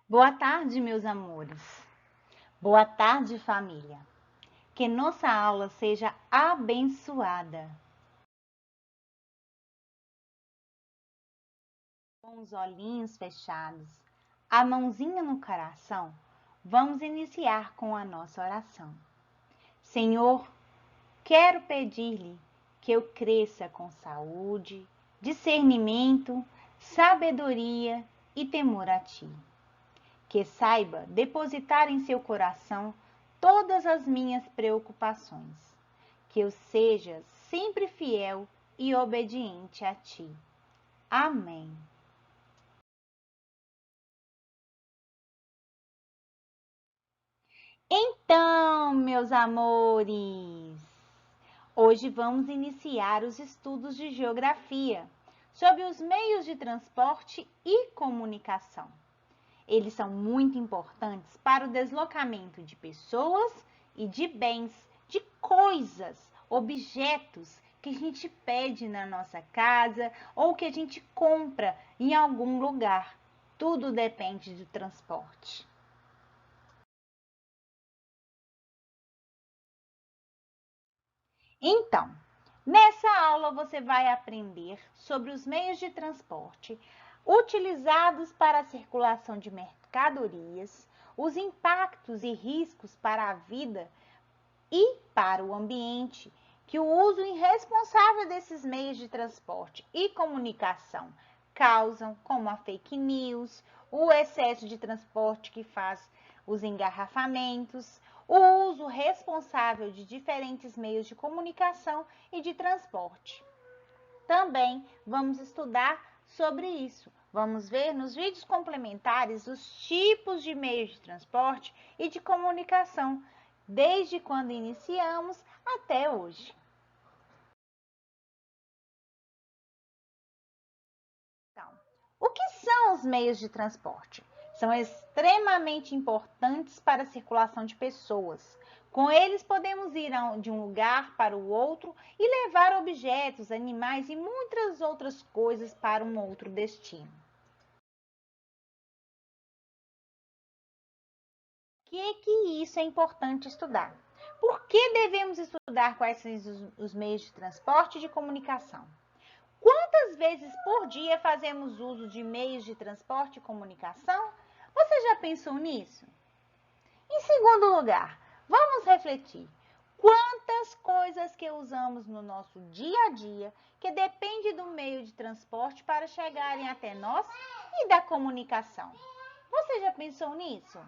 Boa tarde, meus amores. Boa tarde, família. Que nossa aula seja abençoada. Com os olhinhos fechados, a mãozinha no coração, vamos iniciar com a nossa oração. Senhor, quero pedir-lhe que eu cresça com saúde, discernimento, sabedoria e temor a Ti. Que saiba depositar em seu coração todas as minhas preocupações. Que eu seja sempre fiel e obediente a Ti. Amém. Então, meus amores, hoje vamos iniciar os estudos de geografia sobre os meios de transporte e comunicação. Eles são muito importantes para o deslocamento de pessoas e de bens, de coisas, objetos que a gente pede na nossa casa ou que a gente compra em algum lugar. Tudo depende do transporte. Então, nessa aula você vai aprender sobre os meios de transporte utilizados para a circulação de mercadorias, os impactos e riscos para a vida e para o ambiente que o uso irresponsável desses meios de transporte e comunicação causam, como a fake news, o excesso de transporte que faz os engarrafamentos, o uso responsável de diferentes meios de comunicação e de transporte. Também vamos estudar sobre isso. Vamos ver nos vídeos complementares os tipos de meios de transporte e de comunicação, desde quando iniciamos até hoje. Então, o que são os meios de transporte? São extremamente importantes para a circulação de pessoas. Com eles, podemos ir de um lugar para o outro e levar objetos, animais e muitas outras coisas para um outro destino. Que isso é importante estudar? Por que devemos estudar quais são os meios de transporte e de comunicação? Quantas vezes por dia fazemos uso de meios de transporte e comunicação? Você já pensou nisso? Em segundo lugar, vamos refletir. Quantas coisas que usamos no nosso dia a dia que depende do meio de transporte para chegarem até nós e da comunicação? Você já pensou nisso?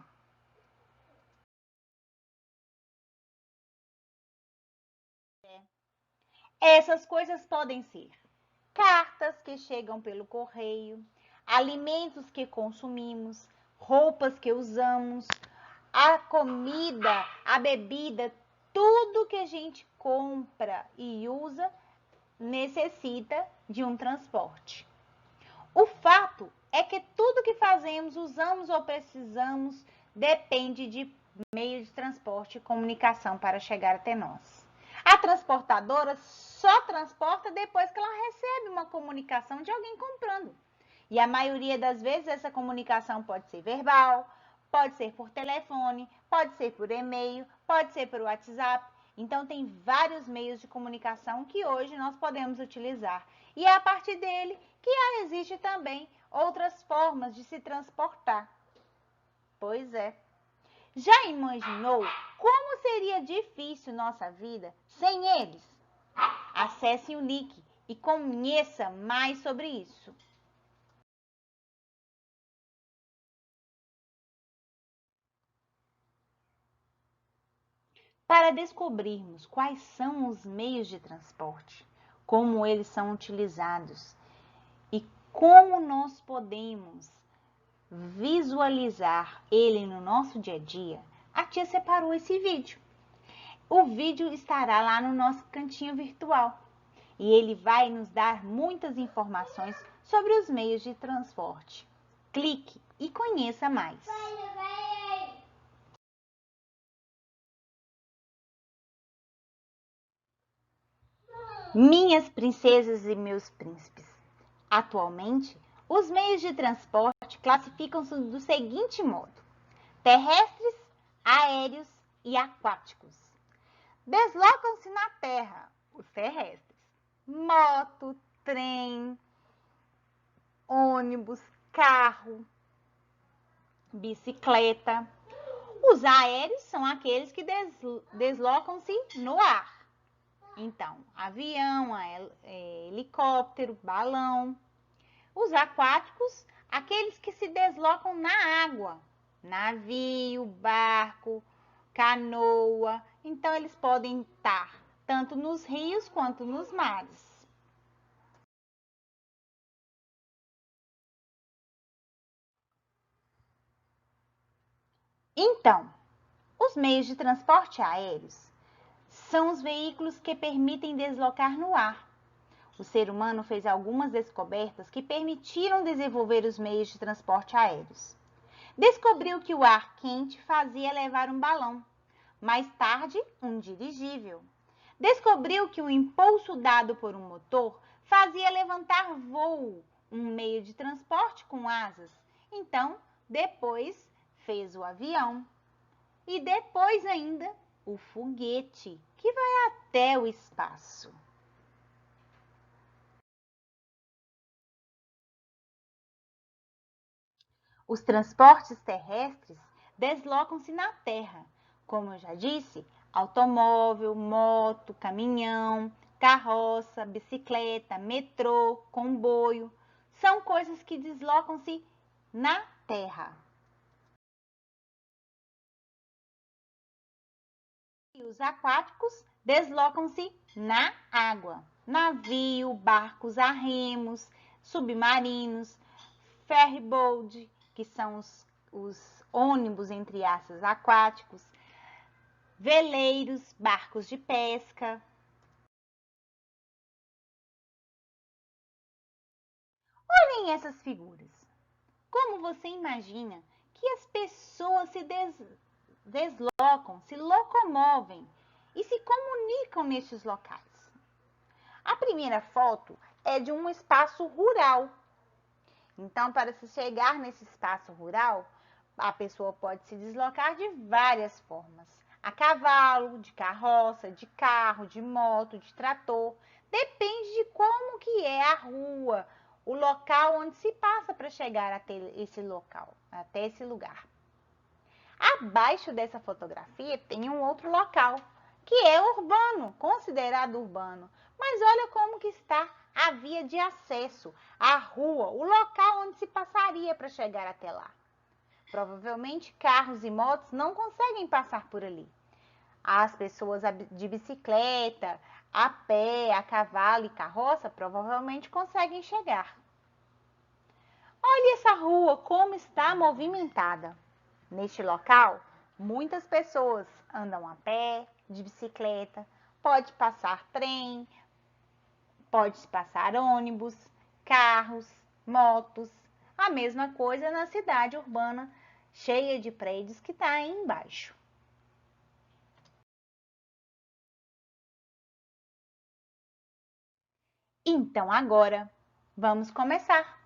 Essas coisas podem ser cartas que chegam pelo correio, alimentos que consumimos, roupas que usamos, a comida, a bebida, tudo que a gente compra e usa necessita de um transporte. O fato é que tudo que fazemos, usamos ou precisamos depende de meio de transporte e comunicação para chegar até nós. A transportadora só transporta depois que ela recebe uma comunicação de alguém comprando. E a maioria das vezes essa comunicação pode ser verbal, pode ser por telefone, pode ser por e-mail, pode ser por WhatsApp. Então tem vários meios de comunicação que hoje nós podemos utilizar. E é a partir dele que existe também outras formas de se transportar. Pois é. Já imaginou como seria difícil nossa vida sem eles? Acesse o link e conheça mais sobre isso. Para descobrirmos quais são os meios de transporte, como eles são utilizados e como nós podemos visualizar ele no nosso dia a dia, a tia separou esse vídeo. O vídeo estará lá no nosso cantinho virtual e ele vai nos dar muitas informações sobre os meios de transporte. Clique e conheça mais. Minhas princesas e meus príncipes, atualmente, os meios de transporte classificam-se do seguinte modo: terrestres, aéreos e aquáticos. Deslocam-se na terra os terrestres: moto, trem, ônibus, carro, bicicleta. Os aéreos são aqueles que deslocam-se no ar. Então, avião, helicóptero, balão. Os aquáticos, aqueles que se deslocam na água. Navio, barco, canoa. Então, eles podem estar tanto nos rios quanto nos mares. Então, os meios de transporte aéreos são os veículos que permitem deslocar no ar. O ser humano fez algumas descobertas que permitiram desenvolver os meios de transporte aéreos. Descobriu que o ar quente fazia levar um balão, mais tarde, um dirigível. Descobriu que o impulso dado por um motor fazia levantar voo, um meio de transporte com asas. Então, depois fez o avião. E depois ainda o foguete, que vai até o espaço. Os transportes terrestres deslocam-se na terra, como eu já disse, automóvel, moto, caminhão, carroça, bicicleta, metrô, comboio, são coisas que deslocam-se na terra. E os aquáticos deslocam-se na água. Navio, barcos a remos, submarinos, ferryboat, que são os ônibus, entre aspas, aquáticos, veleiros, barcos de pesca. Olhem essas figuras. Como você imagina que as pessoas se deslocam, se locomovem e se comunicam nestes locais? A primeira foto é de um espaço rural. Então, para se chegar nesse espaço rural, a pessoa pode se deslocar de várias formas. A cavalo, de carroça, de carro, de moto, de trator. Depende de como que é a rua, o local onde se passa para chegar até esse local, até esse lugar. Abaixo dessa fotografia tem um outro local, que é urbano, considerado urbano. Mas olha como que está a via de acesso, a rua, o local onde se passaria para chegar até lá. Provavelmente carros e motos não conseguem passar por ali. As pessoas de bicicleta, a pé, a cavalo e carroça provavelmente conseguem chegar. Olhe essa rua como está movimentada. Neste local, muitas pessoas andam a pé, de bicicleta, pode passar trem, pode passar ônibus, carros, motos. A mesma coisa na cidade urbana, cheia de prédios que está aí embaixo. Então agora, vamos começar.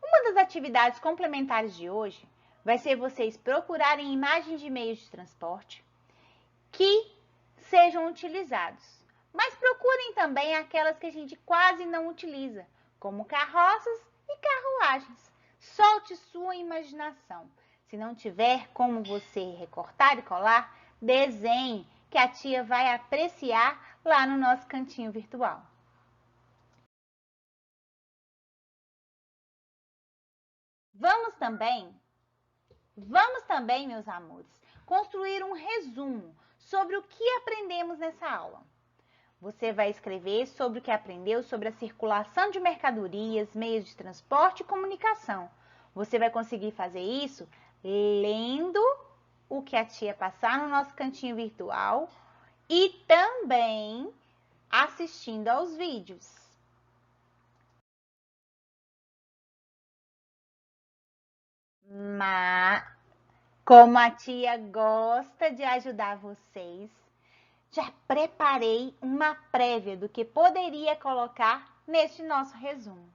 Uma das atividades complementares de hoje vai ser vocês procurarem imagens de meios de transporte que sejam utilizados. Mas procurem também aquelas que a gente quase não utiliza, como carroças e carruagens. Solte sua imaginação. Se não tiver como você recortar e colar, desenhe, que a tia vai apreciar lá no nosso cantinho virtual. Vamos também, meus amores, construir um resumo sobre o que aprendemos nessa aula. Você vai escrever sobre o que aprendeu sobre a circulação de mercadorias, meios de transporte e comunicação. Você vai conseguir fazer isso lendo o que a tia passar no nosso cantinho virtual e também assistindo aos vídeos. Mas, como a tia gosta de ajudar vocês, já preparei uma prévia do que poderia colocar neste nosso resumo.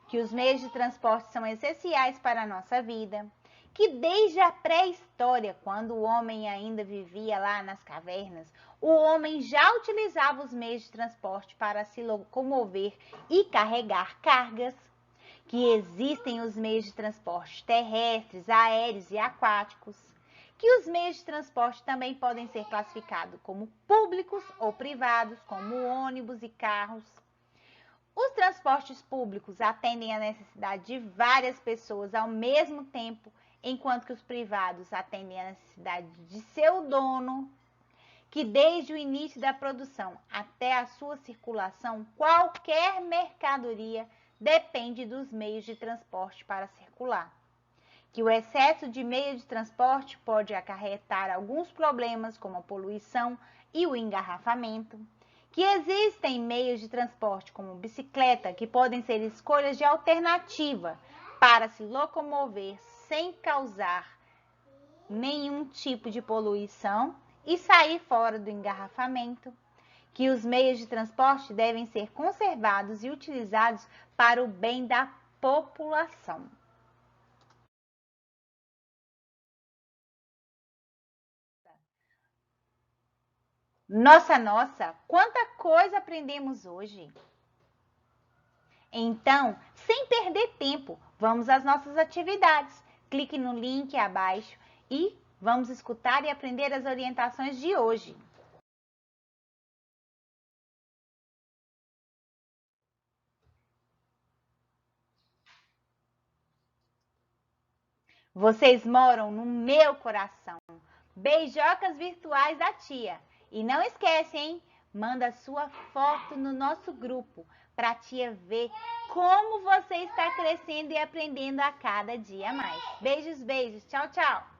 que os meios de transporte são essenciais para a nossa vida, que desde a pré-história, quando o homem ainda vivia lá nas cavernas, o homem já utilizava os meios de transporte para se locomover e carregar cargas, que existem os meios de transporte terrestres, aéreos e aquáticos, que os meios de transporte também podem ser classificados como públicos ou privados, como ônibus e carros. Os transportes públicos atendem à necessidade de várias pessoas ao mesmo tempo, enquanto que os privados atendem à necessidade de seu dono, que desde o início da produção até a sua circulação, qualquer mercadoria depende dos meios de transporte para circular. Que o excesso de meio de transporte pode acarretar alguns problemas, como a poluição e o engarrafamento. Que existem meios de transporte, como bicicleta, que podem ser escolhas de alternativa para se locomover sem causar nenhum tipo de poluição e sair fora do engarrafamento. Que os meios de transporte devem ser conservados e utilizados para o bem da população. Nossa, quanta coisa aprendemos hoje! Então, sem perder tempo, vamos às nossas atividades. Clique no link abaixo e vamos escutar e aprender as orientações de hoje. Vocês moram no meu coração. Beijocas virtuais da tia. E não esquece, hein? Manda sua foto no nosso grupo para a tia ver como você está crescendo e aprendendo a cada dia mais. Beijos, beijos. Tchau, tchau.